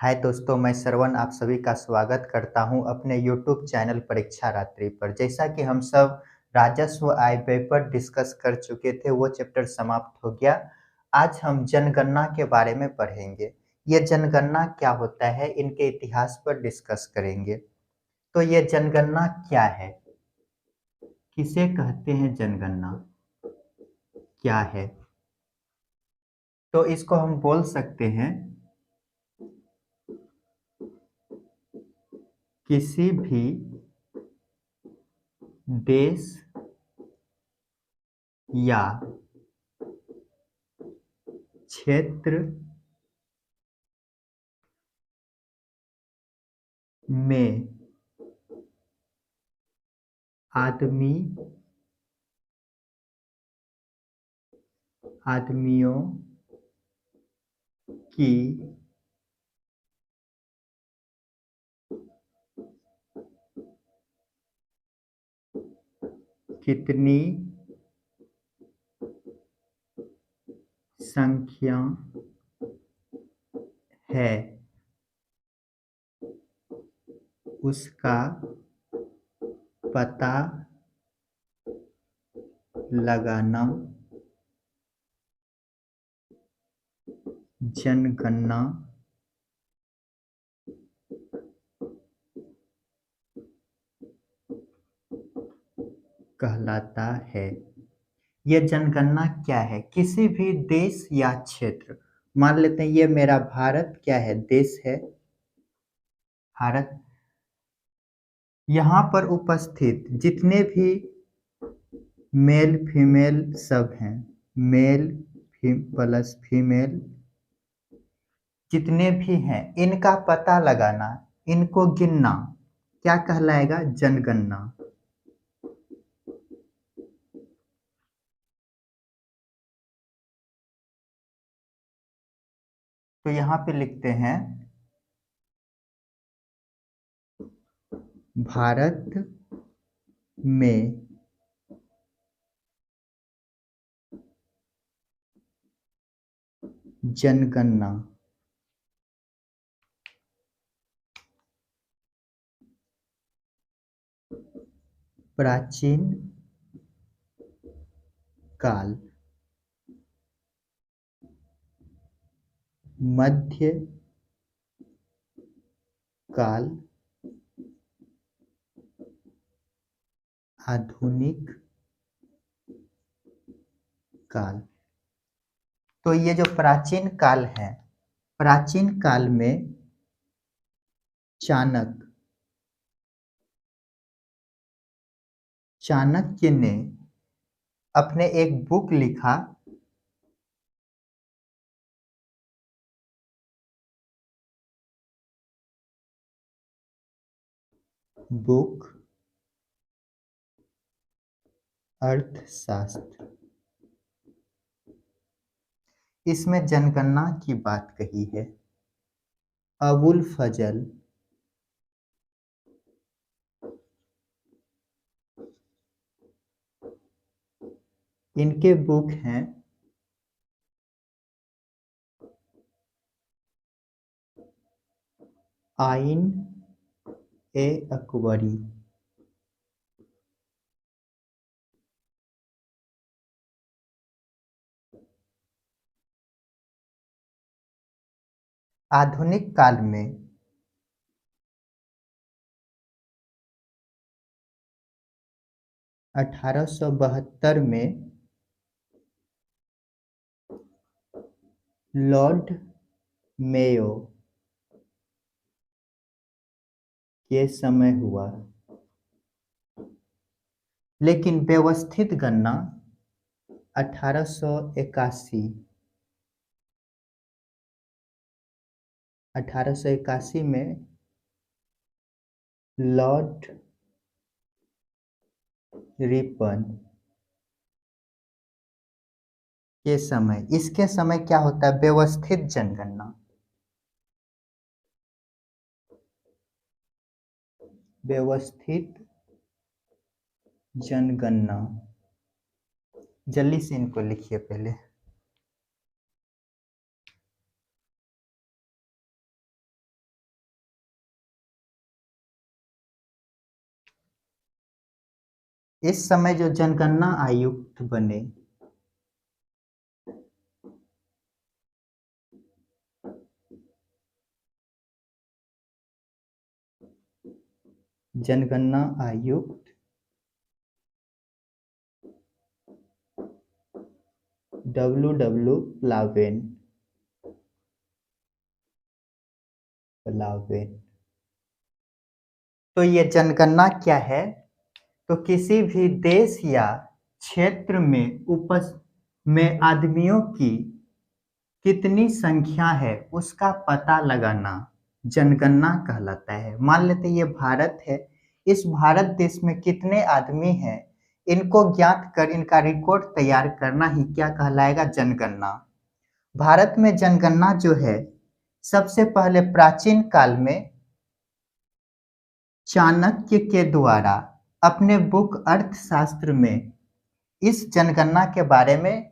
हाय दोस्तों, मैं श्रवण आप सभी का स्वागत करता हूं अपने YouTube चैनल परीक्षा रात्रि पर। जैसा कि हम सब राजस्व आय व्यय पर डिस्कस कर चुके थे, वो चैप्टर समाप्त हो गया। आज हम जनगणना के बारे में पढ़ेंगे। ये जनगणना क्या होता है, इनके इतिहास पर डिस्कस करेंगे। तो ये जनगणना क्या है, किसे कहते हैं, जनगणना क्या है? तो इसको हम बोल सकते हैं किसी भी देश या क्षेत्र में आदमियों की कितनी संख्या है, उसका पता लगाना जनगणना कहलाता है। यह जनगणना क्या है? किसी भी देश या क्षेत्र, मान लेते हैं ये मेरा भारत क्या है, देश है भारत। यहाँ पर उपस्थित जितने भी मेल फीमेल सब हैं, मेल प्लस फीमेल जितने भी हैं, इनका पता लगाना, इनको गिनना क्या कहलाएगा? जनगणना। तो यहाँ पे लिखते हैं भारत में जनगणना प्राचीन काल, मध्य काल, आधुनिक काल। तो ये जो प्राचीन काल है, प्राचीन काल में चाणक्य ने अपने एक बुक लिखा, बुक अर्थशास्त्र। इसमें जनगणना की बात कही है। अबुल फजल इनके बुक हैं आइन ए अकबरी। आधुनिक काल में 1872 में लॉर्ड मेयो के समय हुआ, लेकिन व्यवस्थित गणना 1881 में लॉर्ड रिपन के समय, इसके समय क्या होता है? व्यवस्थित जनगणना। व्यवस्थित जनगणना, जल्दी से इनको लिखिए पहले। इस समय जो जनगणना आयुक्त बने, जनगणना आयुक्त डब्ल्यू प्लावेन प्लावेन। तो ये जनगणना क्या है? तो किसी भी देश या क्षेत्र में में आदमियों की कितनी संख्या है उसका पता लगाना जनगणना कहलाता है। मान लेते हैं ये भारत है, इस भारत देश में कितने आदमी हैं, इनको ज्ञात कर इनका रिकॉर्ड तैयार करना ही क्या कहलाएगा? जनगणना। भारत में जनगणना जो है सबसे पहले प्राचीन काल में चाणक्य के द्वारा अपने बुक अर्थशास्त्र में इस जनगणना के बारे में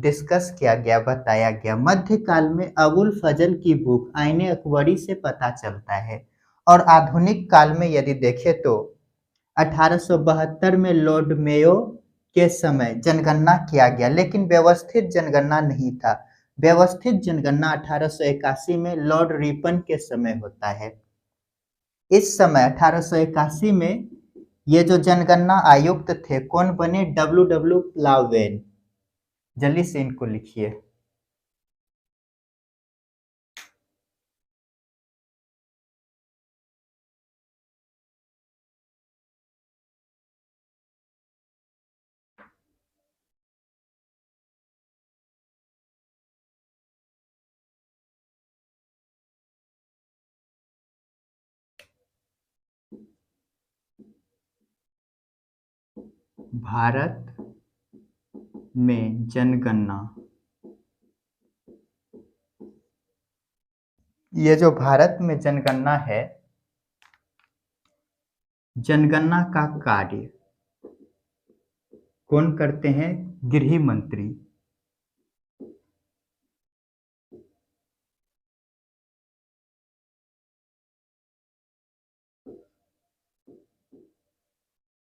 डिस्कस किया गया, बताया गया। मध्यकाल में अबुल फजल की बुक आईने अकबरी से पता चलता है। और आधुनिक काल में यदि देखें तो 1872 में लॉर्ड मेयो के समय जनगणना किया गया, लेकिन व्यवस्थित जनगणना नहीं था। व्यवस्थित जनगणना 1881 में लॉर्ड रिपन के समय होता है। इस समय 1881 में ये जो जनगणना आयुक्त थे कौन बने? डब्ल्यू प्लावेन। जल्दी से इनको लिखिए। भारत में जनगणना, ये जो भारत में जनगणना है, जनगणना का कार्य कौन करते हैं? गृह मंत्री।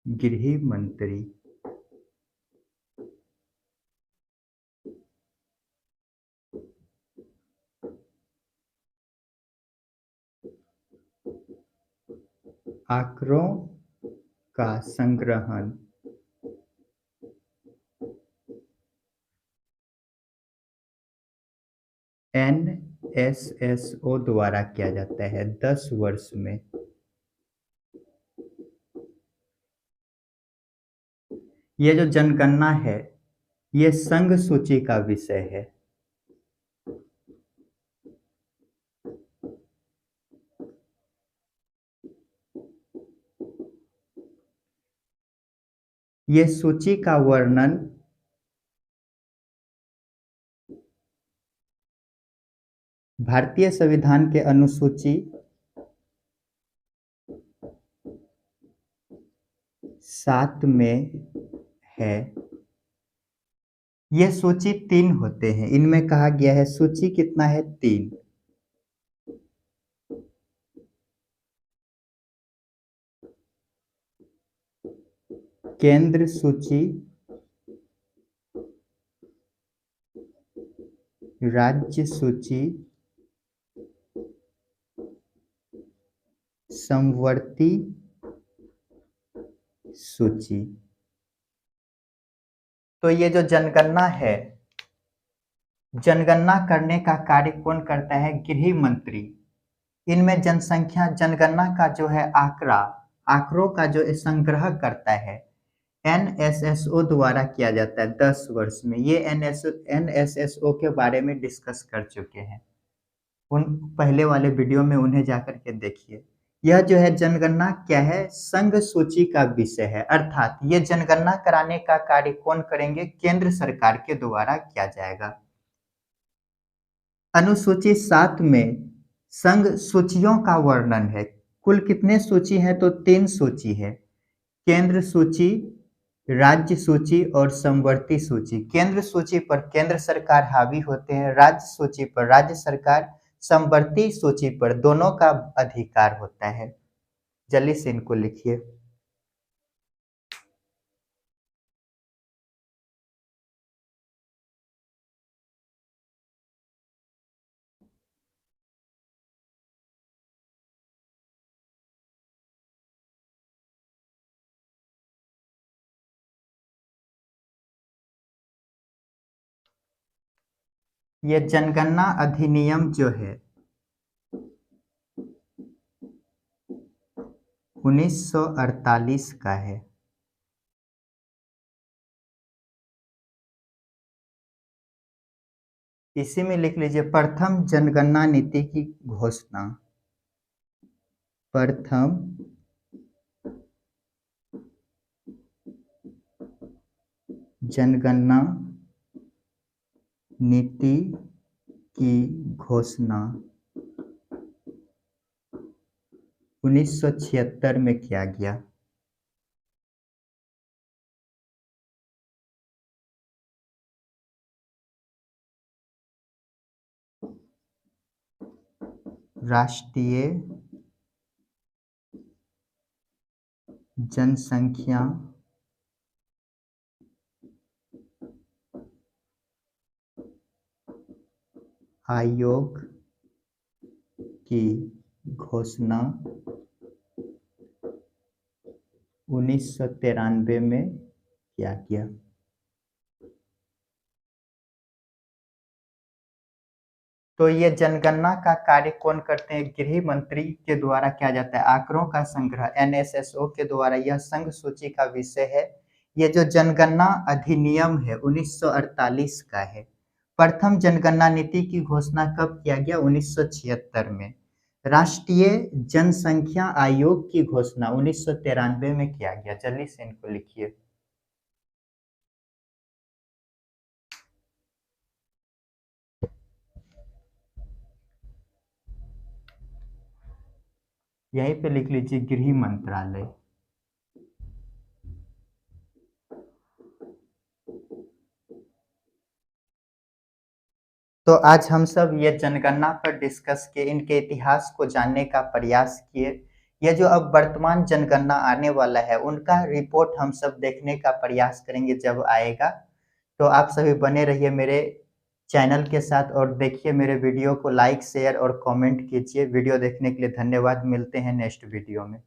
गृह मंत्री। आंकड़ों का संग्रहण NSSO द्वारा किया जाता है 10 वर्ष में। ये जो जनगणना है ये संघ सूची का विषय है। ये सूची का वर्णन भारतीय संविधान के अनुसूची 7 में है। ये सूची 3 होते हैं, इनमें कहा गया है सूची कितना है? 3। केंद्र सूची, राज्य सूची, समवर्ती सूची। तो ये जो जनगणना है, जनगणना करने का कार्य कौन करता है? गृह मंत्री। इनमें जनसंख्या जनगणना का जो है आंकड़ों का जो संग्रह करता है NSSO द्वारा किया जाता है 10 वर्ष में। ये NSSO के बारे में डिस्कस कर चुके हैं, उन पहले वाले वीडियो में उन्हें जाकर के देखिए। यह जो है जनगणना क्या है? संघ सूची का विषय है, अर्थात ये जनगणना कराने का कार्य कौन करेंगे? केंद्र सरकार के द्वारा किया जाएगा। अनुसूची 7 में संघ सूचियों का वर्णन है। कुल कितने सूची है? तो 3 सूची है। केंद्र सूची, राज्य सूची और समवर्ती सूची। केंद्र सूची पर केंद्र सरकार हावी होते हैं, राज्य सूची पर राज्य सरकार, समवर्ती सूची पर दोनों का अधिकार होता है। जल्दी से इनको लिखिए। ये जनगणना अधिनियम जो है 1948 का है। इसी में लिख लीजिए प्रथम जनगणना नीति की घोषणा। प्रथम जनगणना नीति की घोषणा 1976 में किया गया। राष्ट्रीय जनसंख्या आयोग की घोषणा 1993 में किया गया। तो ये जनगणना का कार्य कौन करते हैं? गृह मंत्री के द्वारा किया जाता है। आंकड़ों का संग्रह एनएसएसओ के द्वारा, यह संघ सूची का विषय है। ये जो जनगणना अधिनियम है 1948 का है। प्रथम जनगणना नीति की घोषणा कब किया गया? 1976 में। राष्ट्रीय जनसंख्या आयोग की घोषणा 1993 में किया गया। जल्दी से इनको लिखिए। यहीं पे लिख लीजिए गृह मंत्रालय। तो आज हम सब ये जनगणना पर डिस्कस किए, इनके इतिहास को जानने का प्रयास किए। ये जो अब वर्तमान जनगणना आने वाला है उनका रिपोर्ट हम सब देखने का प्रयास करेंगे जब आएगा। तो आप सभी बने रहिए मेरे चैनल के साथ और देखिए मेरे वीडियो को, लाइक शेयर और कमेंट कीजिए। वीडियो देखने के लिए धन्यवाद। मिलते हैं नेक्स्ट वीडियो में।